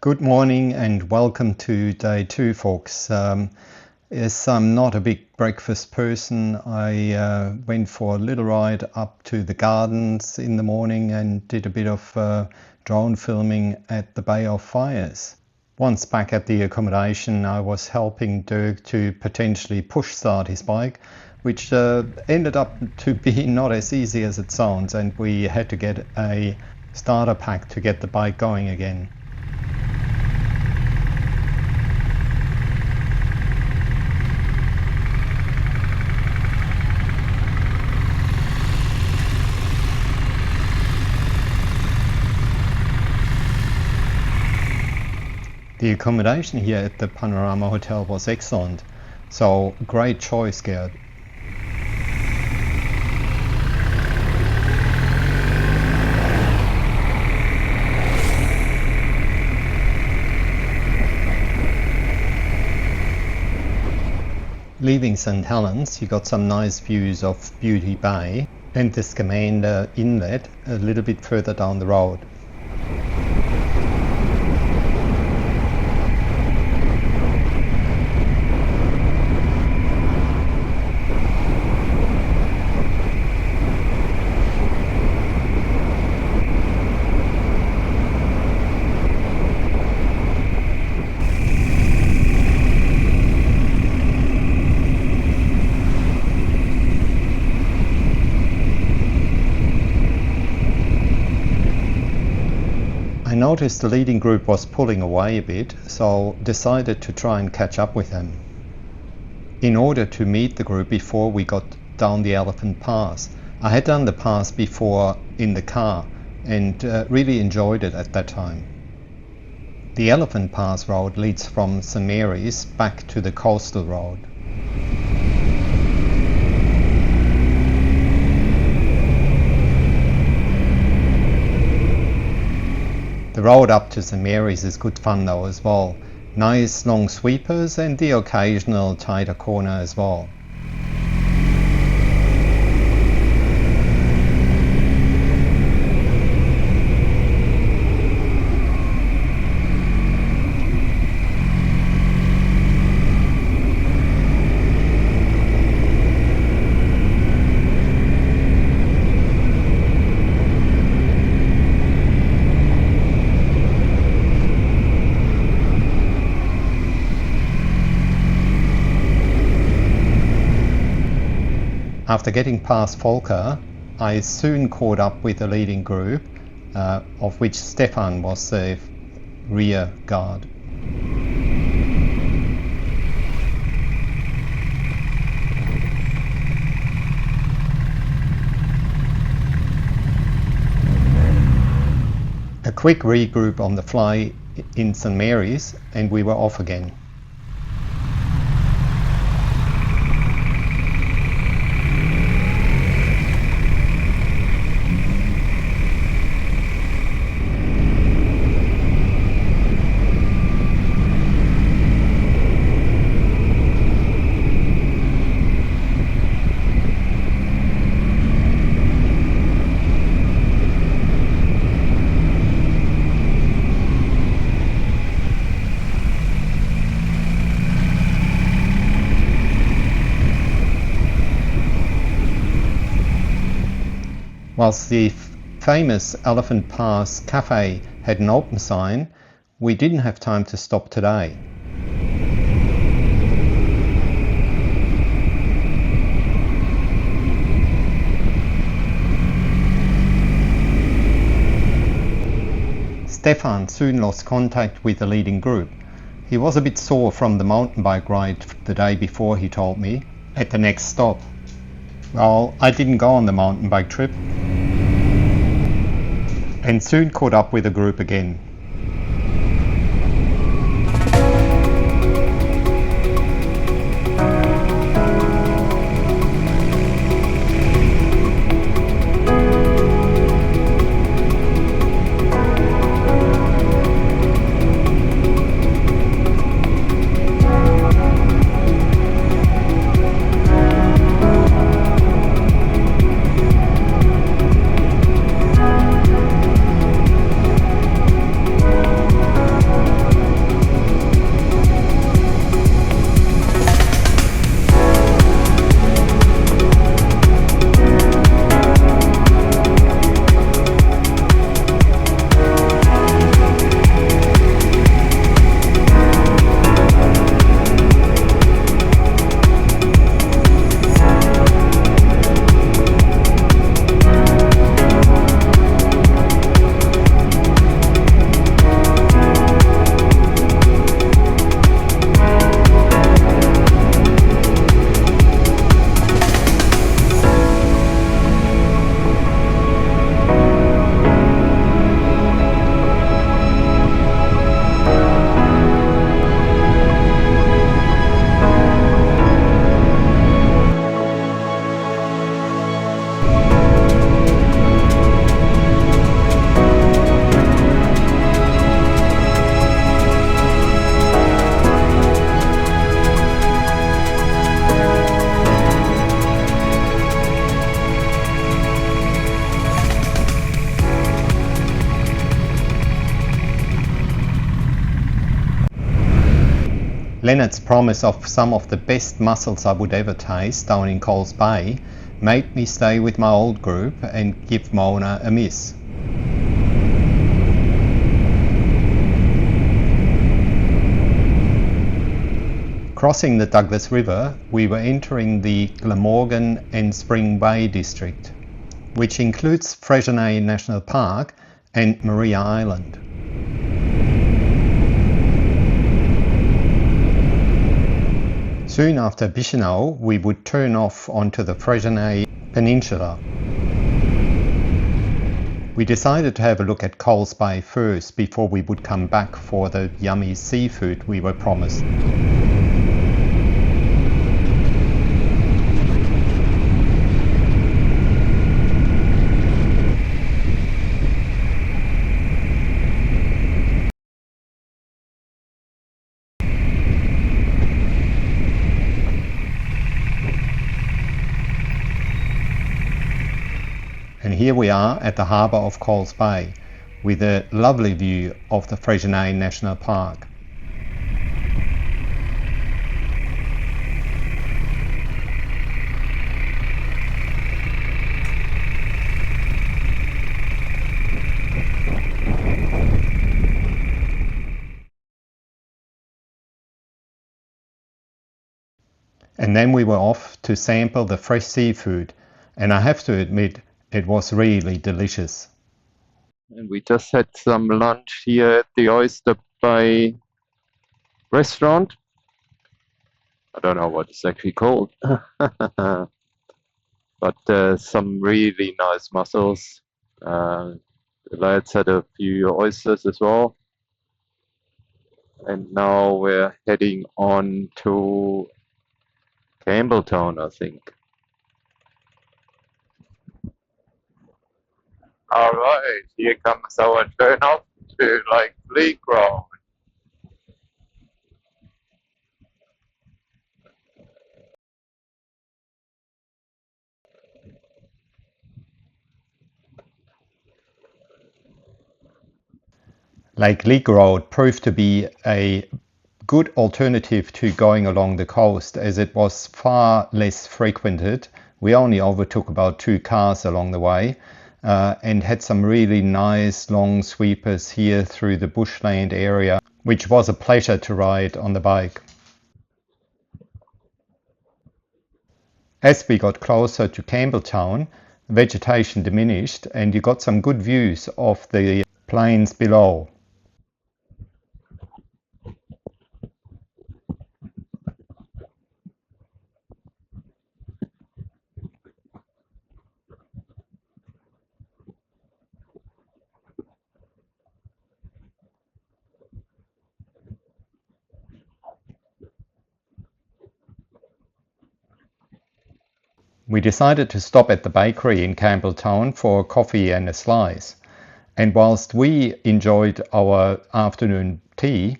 Good morning and welcome to day two, folks. Yes, I'm not a big breakfast person. I went for a little ride up to the gardens in the morning and did a bit of drone filming at the Bay of Fires. Once back at the accommodation, I was helping Dirk to potentially push start his bike, which ended up to be not as easy as it sounds, and we had to get a starter pack to get the bike going again. The accommodation here at the Panorama Hotel was excellent, so great choice, Gerd. Leaving St. Helens, you got some nice views of Beauty Bay and the Scamander Inlet a little bit further down the road. I noticed the leading group was pulling away a bit, so decided to try and catch up with them. In order to meet the group before we got down the Elephant Pass. I had done the pass before in the car and really enjoyed it at that time. The Elephant Pass road leads from St. Mary's back to the coastal road. The road up to St. Mary's is good fun though as well. Nice long sweepers and the occasional tighter corner as well. After getting past Volker, I soon caught up with the leading group, of which Stefan was the rear guard. A quick regroup on the fly in St. Mary's and we were off again. Whilst the famous Elephant Pass Cafe had an open sign, we didn't have time to stop today. Stefan soon lost contact with the leading group. He was a bit sore from the mountain bike ride the day before, he told me, at the next stop. Well, I didn't go on the mountain bike trip and soon caught up with the group again. Leonard's promise of some of the best mussels I would ever taste down in Coles Bay made me stay with my old group and give Mona a miss. Crossing the Douglas River, we were entering the Glamorgan and Spring Bay district, which includes Fresnay National Park and Maria Island. Soon after Bicheno, we would turn off onto the Fresnay Peninsula. We decided to have a look at Coles Bay first before we would come back for the yummy seafood we were promised. And here we are at the harbour of Coles Bay with a lovely view of the Fresnay National Park. And then we were off to sample the fresh seafood, and I have to admit it was really delicious. And we just had some lunch here at the Oyster Bay restaurant. I don't know what it's actually called, but some really nice mussels. The lads had a few oysters as well. And now we're heading on to Campbelltown, I think. All right, here comes our turn off to like Lake Road. Lake Leak Road proved to be a good alternative to going along the coast as it was far less frequented. We only overtook about 2 cars along the way and had some really nice long sweepers here through the bushland area, which was a pleasure to ride on the bike. As we got closer to Campbelltown, vegetation diminished and you got some good views of the plains below. We decided to stop at the bakery in Campbelltown for a coffee and a slice. And whilst we enjoyed our afternoon tea,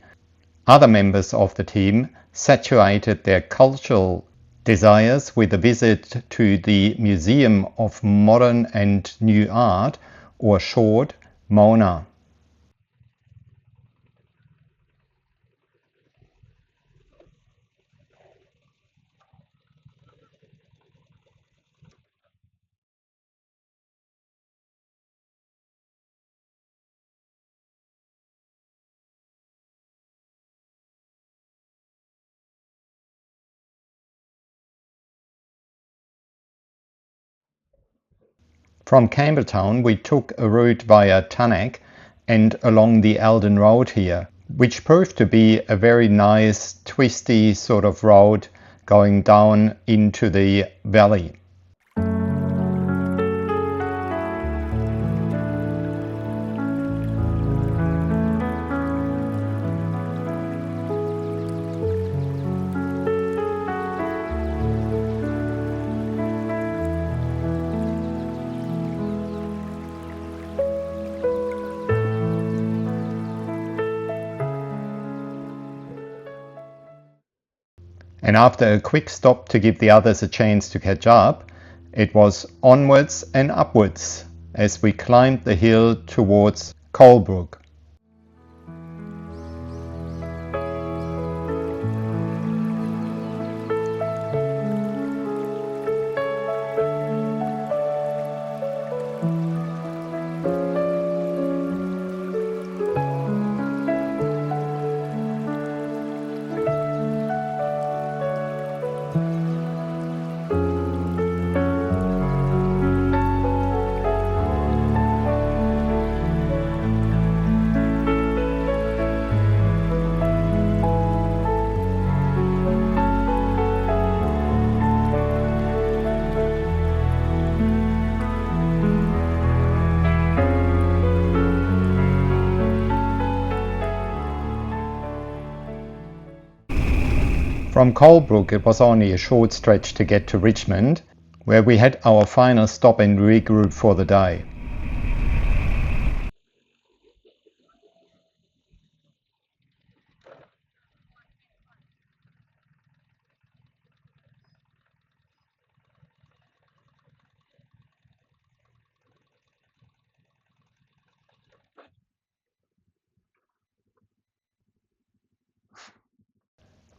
other members of the team saturated their cultural desires with a visit to the Museum of Modern and New Art, or short, MONA. From Campbelltown we took a route via Tannak and along the Eldon Road here, which proved to be a very nice twisty sort of road going down into the valley. And after a quick stop to give the others a chance to catch up, it was onwards and upwards as we climbed the hill towards Colebrook. From Colebrook it was only a short stretch to get to Richmond, where we had our final stop and regroup for the day.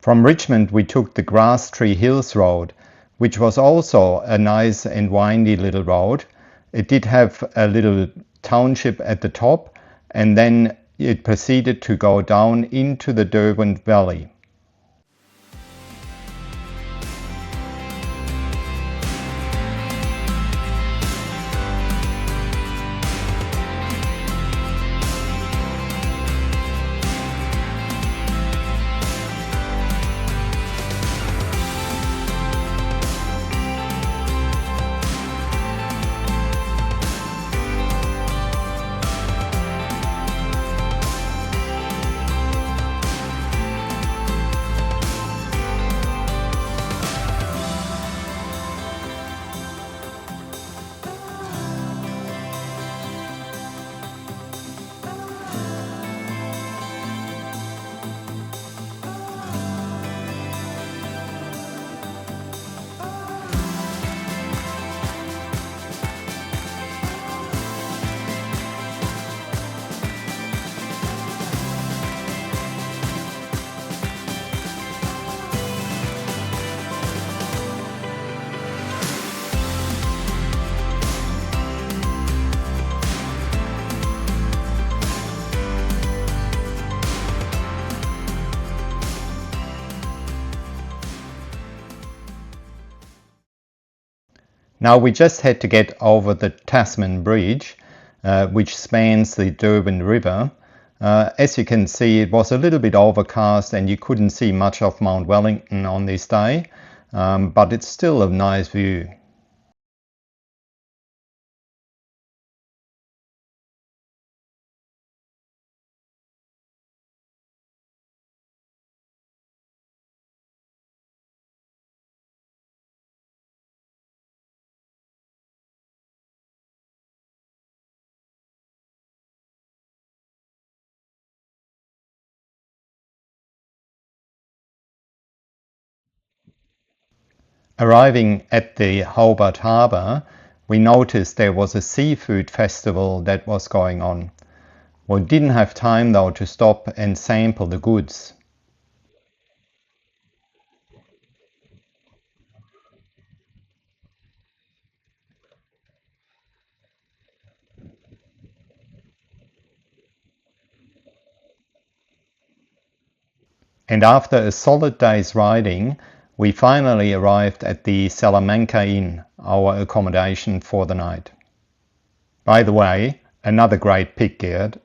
From Richmond we took the Grass Tree Hills Road, which was also a nice and windy little road. It did have a little township at the top, and then it proceeded to go down into the Derwent Valley. Now we just had to get over the Tasman Bridge, which spans the Derwent River. As you can see, it was a little bit overcast and you couldn't see much of Mount Wellington on this day, but it's still a nice view. Arriving at the Hobart Harbour, we noticed there was a seafood festival that was going on. We didn't have time though to stop and sample the goods. And after a solid day's riding, we finally arrived at the Salamanca Inn, our accommodation for the night. By the way, another great pick, Gerd.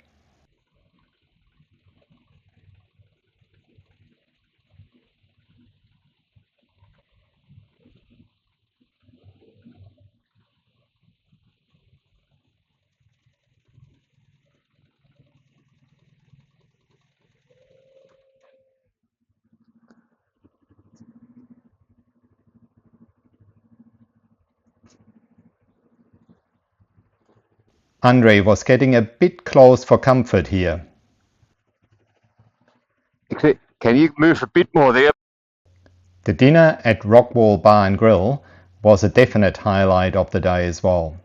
Andre was getting a bit close for comfort here. Can you move a bit more there? The dinner at Rockwall Bar and Grill was a definite highlight of the day as well.